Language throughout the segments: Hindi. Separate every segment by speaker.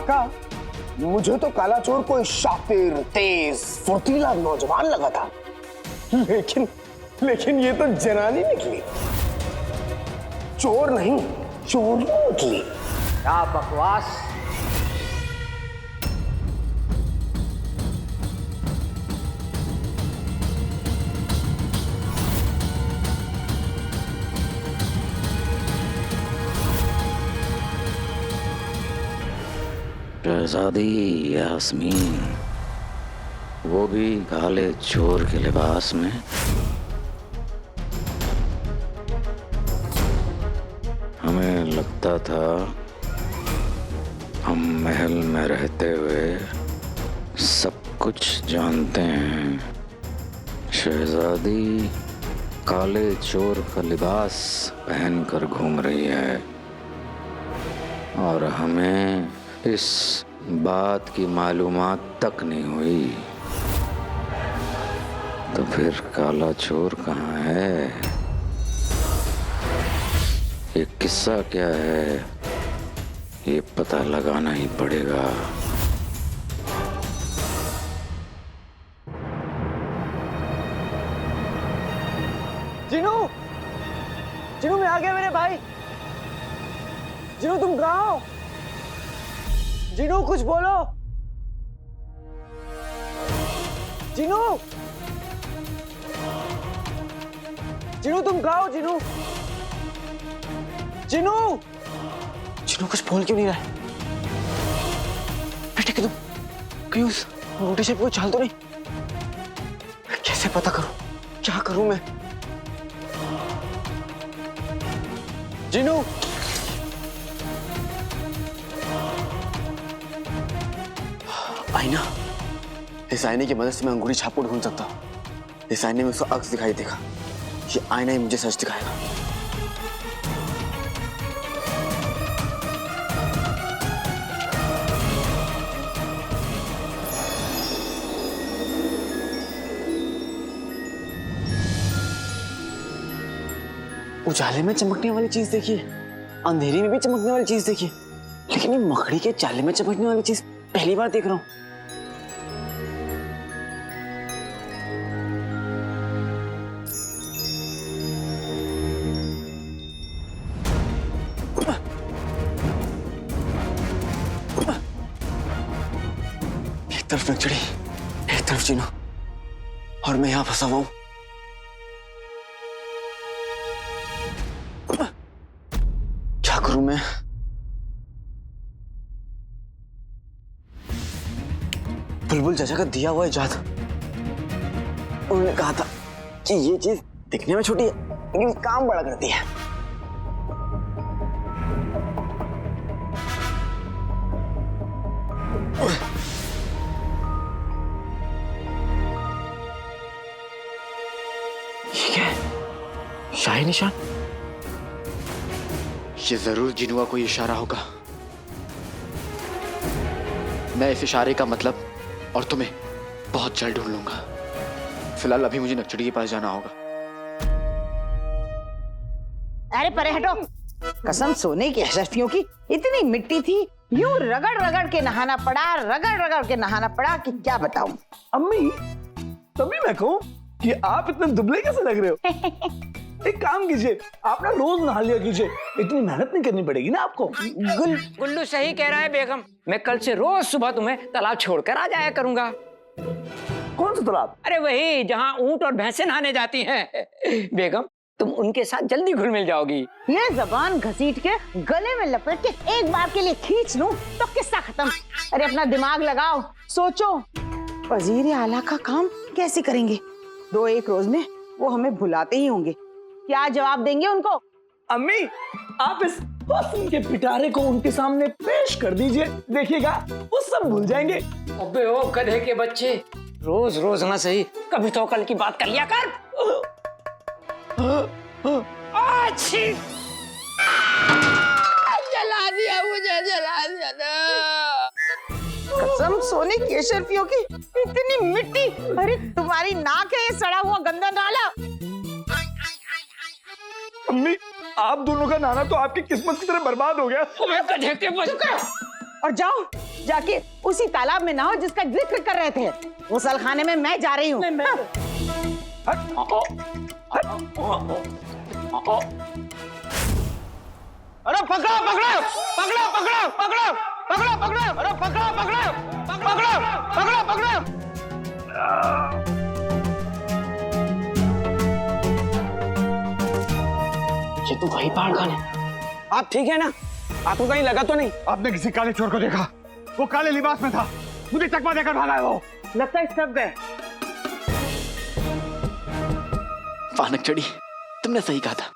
Speaker 1: काका, मुझे तो काला चोर कोई शातिर, तेज, फुर्तीला नौजवान लगा था, लेकिन ये तो जनानी निकली। चोर नहीं, चोरी निकली।
Speaker 2: क्या बकवास।
Speaker 3: शहजादी यास्मीन, वो भी काले चोर के लिबास में। हमें लगता था हम महल में रहते हुए सब कुछ जानते हैं। शहजादी काले चोर का लिबास पहनकर घूम रही है और हमें इस बात की मालूमात तक नहीं हुई। तो फिर काला चोर कहाँ है? ये किस्सा क्या है, ये पता लगाना ही पड़ेगा।
Speaker 4: जिनू, जिनू मैं आ गया मेरे भाई। जिनू तुम कहाँ हो? जिनू कुछ बोलो। जिनू, जिनू तुम कहाँ हो? जिनू, जिनू, जिनू कुछ बोल क्यों नहीं रहा है? बेटे तुम कहीं उस मोटे शेप को चाल तो नहीं? कैसे पता करूं? क्या करूं मैं? जिनू, आईना, इस आईने की मदद से मैं अंगूठी छाप को ढूंढ सकता हूं। इस आईने में उसका अक्स दिखाई देगा। ये आईना ही मुझे सच दिखाएगा। उजाले में चमकने वाली चीज देखिए, अंधेरे में भी चमकने वाली चीज देखिए, लेकिन ये मकड़ी के जाले में चमकने वाली चीज पहली बार देख रहा हूं। एक तरफ नक्चड़ी, एक तरफ जीनो, और मैं यहां फंसा हुआ हूं। क्या करूं मैं? बुलबुल चाचा का दिया हुआ इजाद, उन्होंने कहा था कि ये चीज दिखने में छोटी है लेकिन काम बड़ा करती है। ये क्या है? शाही निशान? ये जरूर जिनुआ कोई इशारा होगा। मैं इस इशारे का मतलब और तुम्हें बहुत जल्द ढूंढ लूंगा। फिलहाल अभी मुझे नक्चड़ी के पास जाना होगा।
Speaker 5: अरे परे हटो। कसम सोने की हशफियों की इतनी मिट्टी थी, यूं रगड़ रगड़ के नहाना पड़ा, रगड़ रगड़ के नहाना पड़ा कि क्या बताऊं।
Speaker 4: अम्मी, तभी मैं कहूं कि आप इतने दुबले कैसे लग रहे हो? एक काम कीजिए, आप ना रोज नहा लिया कीजिए, इतनी मेहनत नहीं करनी पड़ेगी ना आपको।
Speaker 2: गुल्लू सही कह रहा है बेगम, मैं कल से रोज सुबह तुम्हें तालाब छोड़कर आ जाया करूंगा।
Speaker 4: कौन सा तालाब?
Speaker 2: अरे वही जहाँ ऊंट और भैंसें नहाने जाती हैं। बेगम तुम उनके साथ जल्दी घुल मिल जाओगी।
Speaker 5: ये जबान घसीट के गले में लपेट के एक बार के लिए खींच लूं तो किस्सा खत्म। अरे अपना दिमाग लगाओ, सोचो वजीर आला का काम कैसे करेंगे। 2-1 रोज में वो हमें भुलाते ही होंगे। क्या जवाब देंगे उनको?
Speaker 4: अम्मी, आप इस हुस्न के पिटारे को उनके सामने पेश कर दीजिए, देखिएगा वो सब भूल जाएंगे।
Speaker 2: अबे ओ गधे के बच्चे, रोज रोज ना सही, कभी तो कल की बात कर लिया कर। अच्छी जला दिया मुझे, जला दिया ना।
Speaker 5: कसम सोने की अशरफियों की इतनी मिट्टी। अरे तुम्हारी नाक है ये सड़ा हुआ गंदा नाला।
Speaker 4: अम्मी, आप दोनों का नाना तो आपकी किस्मत की तरह बर्बाद हो गया।
Speaker 2: गधे के बच्चे।
Speaker 5: और जाओ जाके उसी तालाब में नहाओ जिसका जिक्र कर रहे थे। गुसलखाने में मैं जा रही हूँ।
Speaker 1: अरे पकड़ो पकड़ो पकड़ो पकड़ो पकड़ो पकड़ो पकड़ो अरे पकड़ो पकड़ो पकड़ो पकड़ो पकड़ो।
Speaker 2: ये तो वही पहाड़ खान है। आप ठीक है ना? आपको कहीं लगा तो नहीं?
Speaker 1: आपने किसी काले चोर को देखा? वो काले लिबास में था, मुझे चकमा देकर भागा है वो।
Speaker 2: लगता है सब गए।
Speaker 6: फानक चढ़ी, तुमने सही कहा था।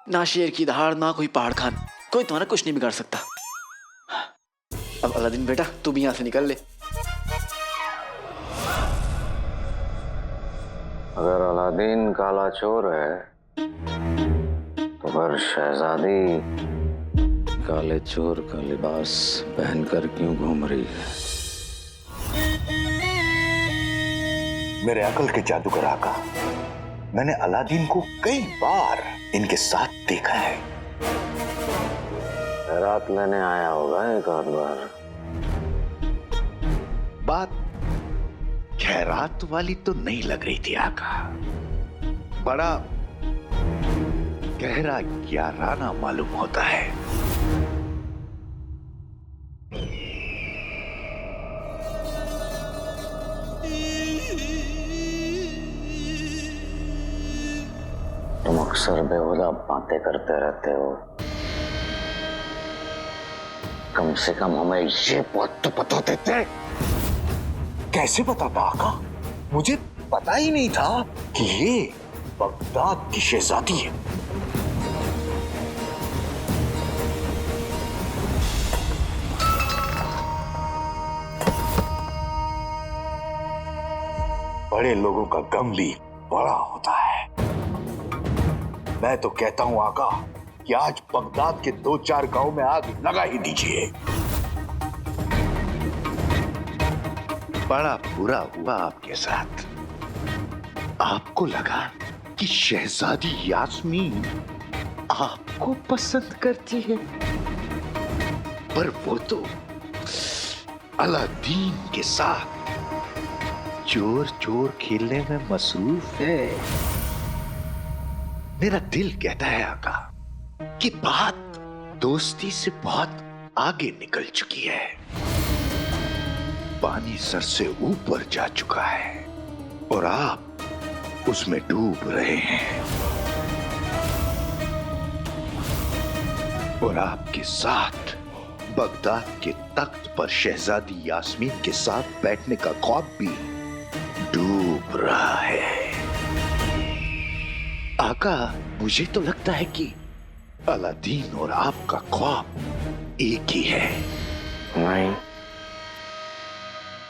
Speaker 6: ना शेर की दहाड़, ना कोई पहाड़ खान, कोई तुम्हारा कुछ नहीं बिगाड़ सकता। अब अलादीन बेटा, तू भी यहां से निकल ले।
Speaker 3: अगर अलादीन काला चोर है तो फिर शहजादी काले चोर का लिबास पहनकर क्यों घूम रही है?
Speaker 7: मेरे अकल के जादूगर आका, मैंने अलादीन को कई बार इनके साथ देखा है।
Speaker 3: रात लेने आया होगा एक आध बार।
Speaker 7: बात खैरात वाली तो नहीं लग रही थी आका, बड़ा गहरा याराना मालूम होता है।
Speaker 3: तुम अक्सर बेहुदा बातें करते रहते हो, कम से कम हमें ये बात तो बता देते।
Speaker 7: कैसे पता था आका? मुझे पता ही नहीं था कि ये बगदाद की शहजादी है। बड़े लोगों का गम भी बड़ा होता है। मैं तो कहता हूं आका कि आज बगदाद के 2-4 गांव में आग लगा ही दीजिए। बड़ा बुरा हुआ आपके साथ। आपको लगा कि शहजादी यास्मीन आपको पसंद करती है, पर वो तो अलादीन के साथ चोर चोर खेलने में मसरूफ है। मेरा दिल कहता है आका कि बात दोस्ती से बहुत आगे निकल चुकी है। पानी सर से ऊपर जा चुका है और आप उसमें डूब रहे हैं। और आपके साथ बगदाद के तख्त पर शहजादी यास्मीन के साथ बैठने का ख्वाब भी डूब रहा है। आका, मुझे तो लगता है कि अलादीन और आपका ख्वाब एक ही है।
Speaker 3: नहीं,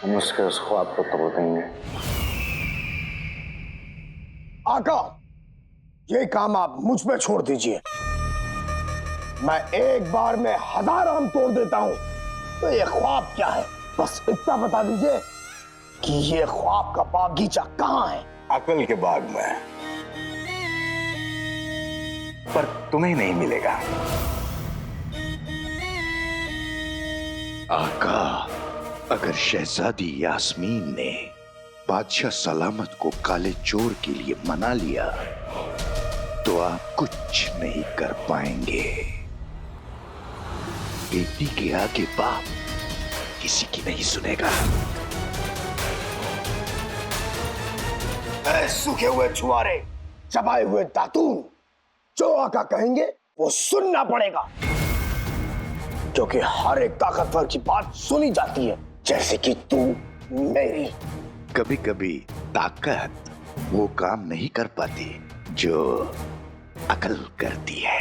Speaker 3: हम उसके उस ख्वाब को तोड़ देंगे।
Speaker 1: आका, ये काम आप मुझ पे छोड़ दीजिए। मैं एक बार में 1000 आम तोड़ देता हूं। तो ये ख्वाब क्या है, बस इतना बता दीजिए कि ये ख्वाब का बागीचा कहां है।
Speaker 7: अकल के बाग में, पर तुम्हें नहीं मिलेगा। आका, अगर शहजादी यास्मीन ने बादशाह सलामत को काले चोर के लिए मना लिया तो आप कुछ नहीं कर पाएंगे। बेटी के आगे बाप किसी की नहीं सुनेगा।
Speaker 1: ऐ सूखे हुए छुआरे, चबाए हुए दातून, जो आका कहेंगे वो सुनना पड़ेगा, क्योंकि हर एक ताकतवर की बात सुनी जाती है, जैसे कि तू मेरी।
Speaker 7: कभी कभी ताकत वो काम नहीं कर पाती जो अकल करती है।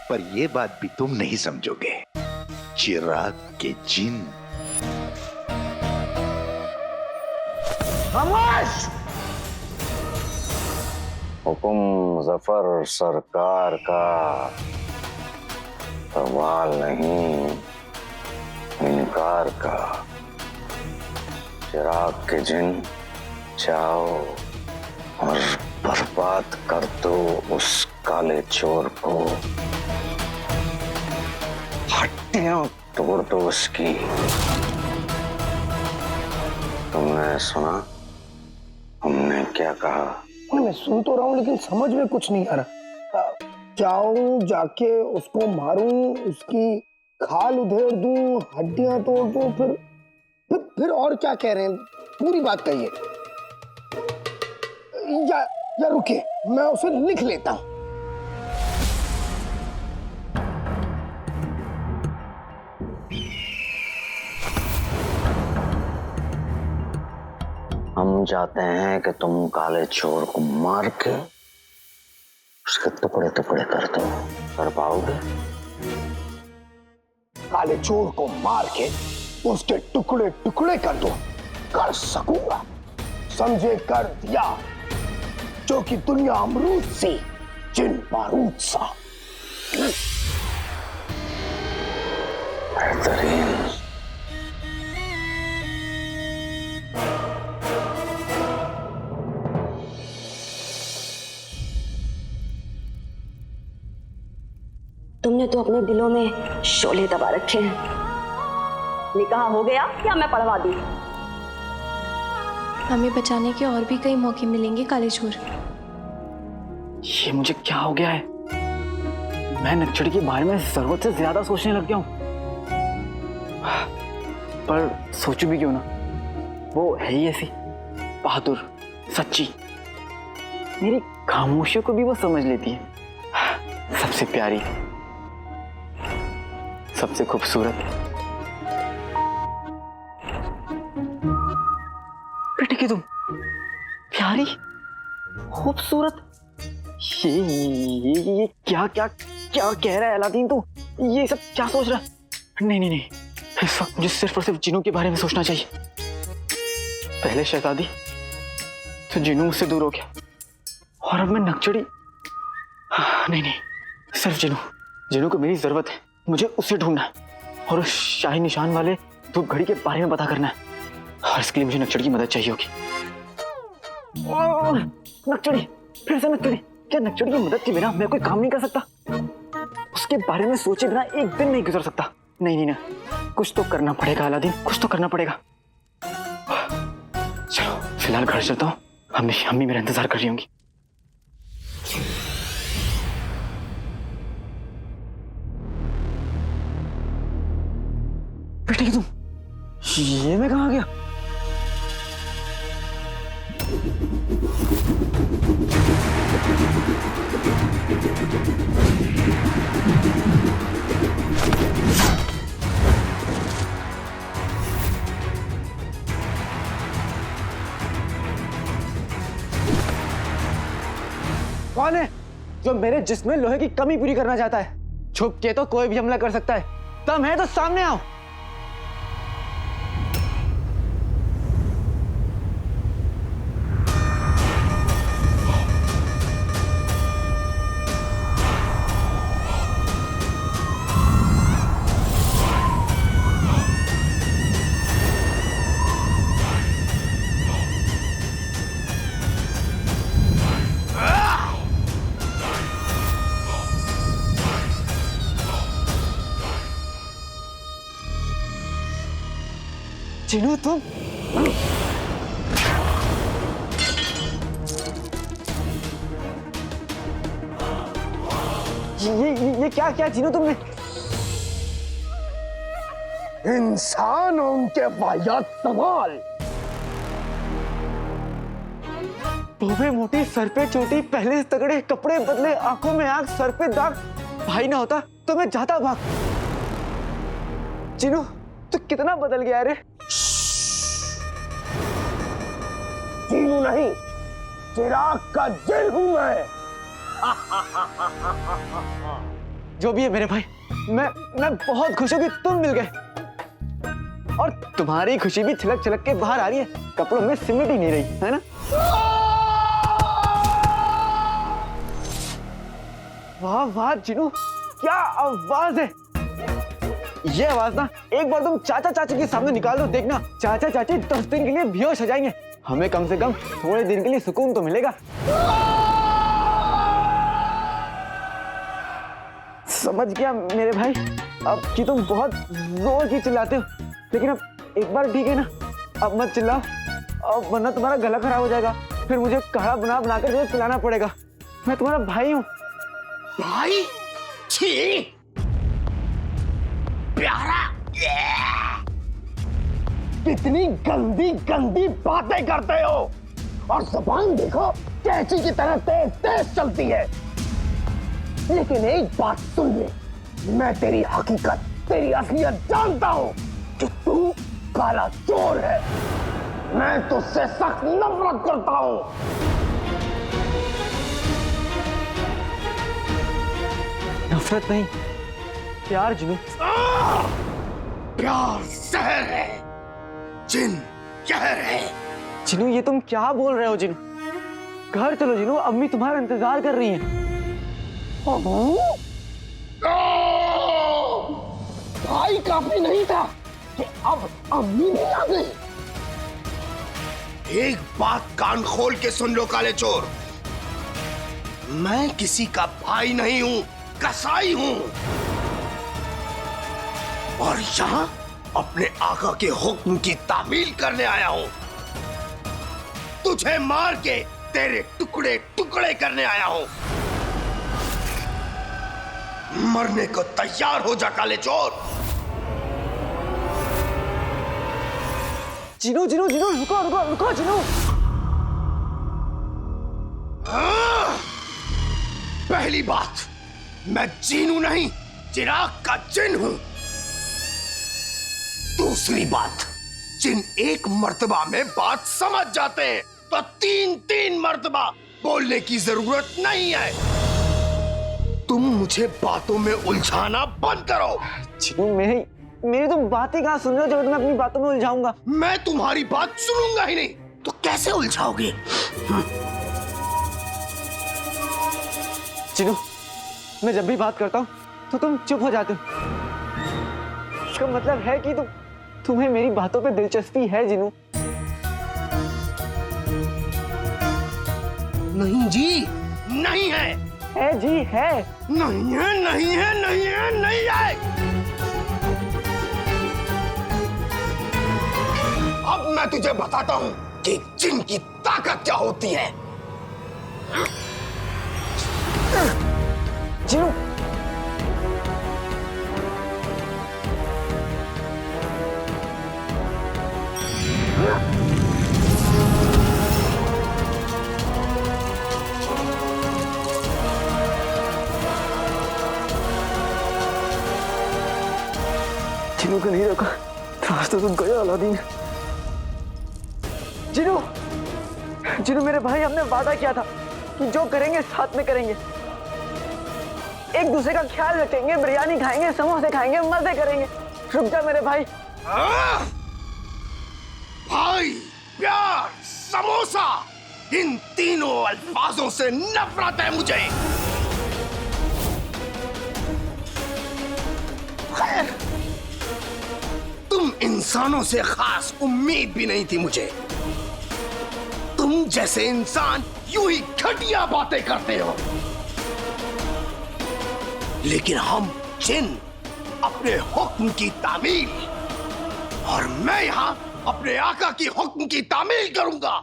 Speaker 7: पर ये बात भी तुम नहीं समझोगे, चिराग के जिन।
Speaker 1: खामोश!
Speaker 3: हुक्म जफर सरकार का, सवाल नहीं इनकार का। चिराग के जिन, जाओ और बर्बाद कर दो उस काले चोर को। हड्डियां तोड़ दो उसकी। तुमने सुना हमने क्या कहा?
Speaker 1: मैं सुन तो रहा हूँ लेकिन समझ में कुछ नहीं आ रहा। जाऊं जाके उसको मारूं, उसकी खाल उधेड़ दूं, हड्डियां तोड़ दूं, फिर और क्या कह रहे हैं? पूरी बात कहिए। या रुकिए, मैं उसे लिख लेता हूं।
Speaker 3: हम चाहते हैं कि तुम काले चोर को मार के उसके टुकड़े टुकड़े कर दो। कर पाओगे?
Speaker 1: काले चोर को मार के उसके टुकड़े टुकड़े कर दो। कर सकूंगा, समझे? कर दिया। जो कि दुनिया अमरूद सी, जिन बारूद सा।
Speaker 3: बेहतरीन।
Speaker 8: तुमने तो अपने दिलों में शोले दबा रखे हैं। निकाह हो गया या मैं पढ़वा दूं?
Speaker 9: हमें बचाने के और भी कई मौके मिलेंगे काले चोर।
Speaker 6: ये मुझे क्या हो गया है? मैं नक्सड़ी के बारे में जरूरत से ज्यादा सोचने लग गया हूं। पर सोचूं भी क्यों ना, वो है ही ऐसी बहादुर, सच्ची। मेरी खामोशियों को भी वो समझ लेती है। सबसे प्यारी, सबसे खूबसूरत। बेटे की तुम प्यारी, खूबसूरत, ये क्या क्या क्या कह रहा है अलादीन? तू ये सब क्या सोच रहा है? नहीं नहीं नहीं, इस वक्त मुझे सिर्फ और सिर्फ जिनू के बारे में सोचना चाहिए। पहले शहजादी तो जिनू मुझसे दूर हो गया, और अब मैं नक्सड़ी। नहीं नहीं, सिर्फ जिनू। जिनू को मेरी जरूरत है। मुझे उसे ढूंढना है और उस शाही निशान वाले धूप घड़ी के बारे में पता करना है, और इसके लिए मुझे नक्सड़ी की मदद चाहिए होगी। नक्सड़ी, फिर से नक्सड़ी। क्या नक्सड़ी की मदद के बिना मैं कोई काम नहीं कर सकता? उसके बारे में सोचे बिना एक दिन नहीं गुजर सकता। नहीं नहीं ना, कुछ तो करना पड़ेगा अलादीन, कुछ तो करना पड़ेगा। चलो फिलहाल घर चलता हूँ, अम्मी मेरा इंतजार कर रही होंगी। बेटे तुम, ये मैं कहाँ गया? कौन है जो मेरे जिस्म में लोहे की कमी पूरी करना चाहता है? छुप के तो कोई भी हमला कर सकता है। दम है तो सामने आओ। जिनू तुम, ये क्या क्या जिनू तुमने?
Speaker 1: इंसान और उनके वाहियात सवाल।
Speaker 6: टोपे मोटी, सर पे चोटी, पहले से तगड़े, कपड़े बदले, आंखों में आग, सर पे दाग। भाई ना होता तो मैं जाता भाग। जिनू तू कितना बदल गया रे।
Speaker 1: जीनू नहीं, चिराग का जिन हूं मैं।
Speaker 6: जो भी है मेरे भाई, मैं बहुत खुश हूं कि तुम मिल गए, और तुम्हारी खुशी भी छिलक छिलक के बाहर आ रही है, कपड़ों में सिमट ही नहीं रही है ना? वाह वाह जिनू, क्या आवाज है। ये आवाज ना एक बार तुम चाचा चाची के सामने निकाल दो, देखना चाचा चाची 10 दिन के लिए बेहोश हो जाएंगे। हमें कम से कम थोड़े दिन के लिए सुकून तो मिलेगा। समझ गया मेरे भाई, अब कि तुम बहुत जोर की चिल्लाते हो, लेकिन अब एक बार ठीक है ना, अब मत चिल्लाओ, अब वरना तुम्हारा गला खराब हो जाएगा, फिर मुझे काढ़ा बनाकर तुम्हें पिलाना पड़ेगा। मैं तुम्हारा भाई हूँ।
Speaker 1: भाई? छी! प्यारा! कितनी गंदी गंदी बातें करते हो, और जुबान देखो कैंची की तरह तेज तेज चलती है। लेकिन एक बात सुन ले, मैं तेरी हकीकत, तेरी असलियत जानता हूं कि तू काला चोर है। मैं तुझसे सख्त नफरत करता हूं।
Speaker 6: नफरत नहीं, प्यार जिनू।
Speaker 1: प्यार जहर है, जिन जहर है।
Speaker 6: जिनू ये तुम क्या बोल रहे हो जिनू? घर चलो जिनू, अम्मी तुम्हारा इंतजार कर रही हैं।
Speaker 1: भाई काफी नहीं था कि अब अम्मी भी आ गई। एक बात कान खोल के सुन लो काले चोर, मैं किसी का भाई नहीं हूं, कसाई हूं, और यहां अपने आका के हुक्म की तामील करने आया हूं। तुझे मार के तेरे टुकड़े टुकड़े करने आया हूं। मरने को तैयार हो जा काले चोर।
Speaker 6: जिनू जिनू जिनू, रुको रुको रुको जिनू।
Speaker 1: पहली बात, मैं जीनू नहीं, चिराग का जिन हूं। दूसरी बात, जिन एक मर्तबा में बात समझ जाते हैं तो तीन तीन मर्तबा बोलने की जरूरत नहीं है। तुम मुझे बातों में उलझाना बंद करो।
Speaker 6: जिनू मेरी तो बातें कहाँ सुन रहे हो, जब मैं अपनी बातों में उलझाऊंगा?
Speaker 1: मैं तुम्हारी बात सुनूंगा ही नहीं, तो कैसे उलझाओगे?
Speaker 6: जिनू, मैं जब भी बात करता हूँ तो तुम चुप हो जाते हो। इसका मतलब है कि तुम्हें मेरी बातों पे दिलचस्पी है जिनू।
Speaker 1: नहीं जी, नहीं है।
Speaker 6: है जी है।
Speaker 1: नहीं है, नहीं है, नहीं है, नहीं है। अब मैं तुझे बताता हूं कि जिन की ताकत क्या होती है।
Speaker 6: जिनू, जिनू को नहीं रोका तो आज तो तुम गए अलादीन। जिनू, जिनू मेरे भाई, हमने वादा किया था कि जो करेंगे साथ में करेंगे, एक दूसरे का ख्याल रखेंगे, बिरयानी खाएंगे, समोसे खाएंगे, मजे करेंगे। रुक जा मेरे भाई।
Speaker 1: भाई, प्यार, समोसा, इन तीनों अल्फाजों से नफरत है मुझे। खैर, तुम इंसानों से खास उम्मीद भी नहीं थी मुझे। तुम जैसे इंसान यूं ही घटिया बातें करते हो, लेकिन हम जिन अपने हुक्म की तामील, और मैं यहां अपने आका की हुक्म की तामील करूंगा।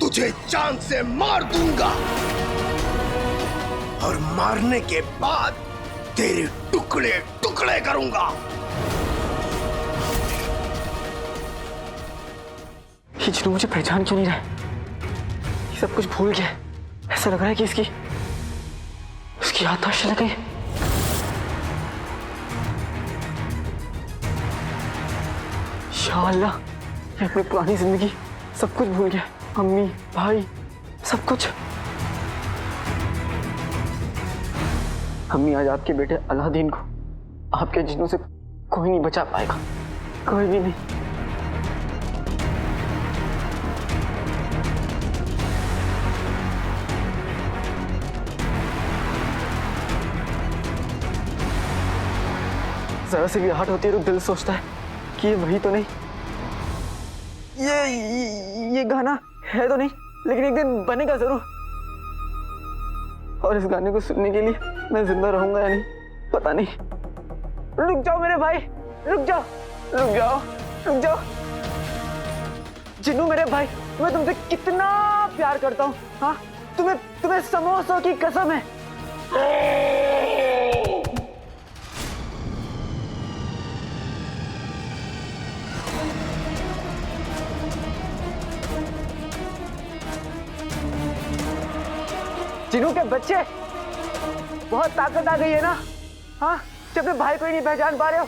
Speaker 1: तुझे जान से मार दूंगा, और मारने के बाद तेरे टुकड़े टुकड़े करूंगा।
Speaker 6: ये जिनू मुझे पहचान क्यों नहीं रहा है? ये सब कुछ भूल गया। ऐसा लग रहा है कि इसकी याददाश्त चली गई। या अल्लाह, ये अपनी पुरानी जिंदगी सब कुछ भूल गया। अम्मी, भाई, सब कुछ। अम्मी, आज आपके बेटे अलादीन को आपके जिन्नों से कोई नहीं बचा पाएगा, कोई भी नहीं। जरा से भी आहट होती है तो दिल सोचता है कि ये वही तो नहीं, ये गाना है तो नहीं, लेकिन एक दिन बनेगा जरूर। और इस गाने को सुनने के लिए मैं जिंदा रहूंगा या नहीं पता नहीं। रुक जाओ मेरे भाई, रुक जाओ, रुक जाओ, रुक जाओ। जिन्नू मेरे भाई, मैं तुमसे कितना प्यार करता हूँ। हाँ, तुम्हें समोसों की कसम है। जिन्नू के बच्चे, बहुत ताकत आ गई है ना? हाँ, जब अपने भाई को ही नहीं पहचान पा रहे हो